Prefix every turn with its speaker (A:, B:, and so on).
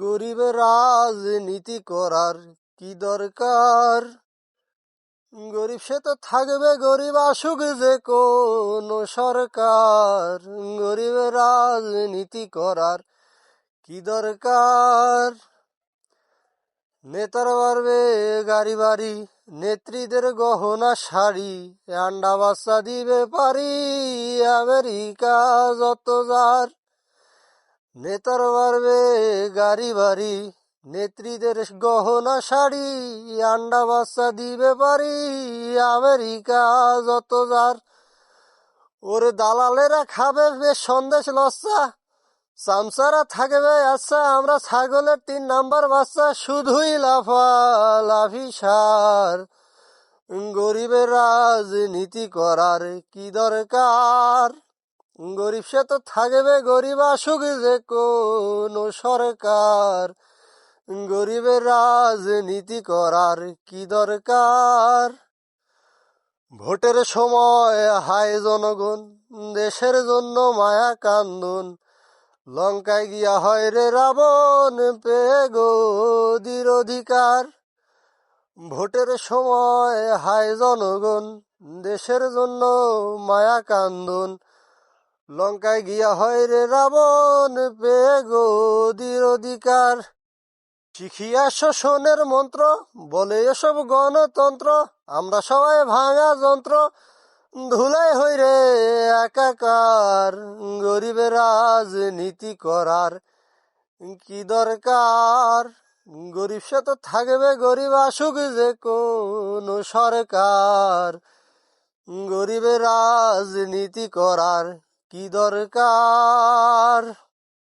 A: গরিবের রাজনীতি করার কি দরকার? গরিব সে তো থাকবে, গরিব আসুক যে কোনো সরকার। গরিবের রাজনীতি করার কি দরকার? নেতার বাড়বে গাড়ি বাড়ি, নেত্রীদের গহনা শাড়ি, আন্ডা বাচ্চা দিবে পারি আমেরিকা যত যার। নেতার বাড়বে গাড়ি বাড়ি, নেত্রীদের গহনা শাড়ি, আন্ডা বাচ্চা দিবে পারি আমেরিকা যত যার। ওরে দালালেরা খাবে বেশ সন্দেশ লস্যা, চামচারা থাকবে আচ্ছা, আমরা ছাগলের 3 নাম্বার বাচ্চা, শুধুই লাফালাফি সার। গরিবের রাজনীতি করার কি দরকার? গরিব সে তো থাকবে, গরিব আসুক যে কোনো সরকার। গরিবের রাজনীতি করার কি দরকার? ভোটের সময় হায় জনগণ, দেশের জন্য মায়া কান্দন, লঙ্কায় গিয়া হয় রে রাবণ পেয়ে গদির অধিকার। ভোটের সময় হায় জনগণ, দেশের জন্য মায়া কান্দন, লঙ্কায় গিয়া হয় রে রাবণ পেয়ে গদির অধিকার। শিখিয়া শোষণের মন্ত্র, বলে এসব গণতন্ত্র, আমরা সবাই ভাঙা যন্ত্র, ধুলাই হই রে একাকার। গরিবের রাজনীতি করার কি দরকার? গরিব সে তো থাকবে, গরিব আসুক যে কোনো সরকার। গরিবের রাজনীতি করার কি দরকার?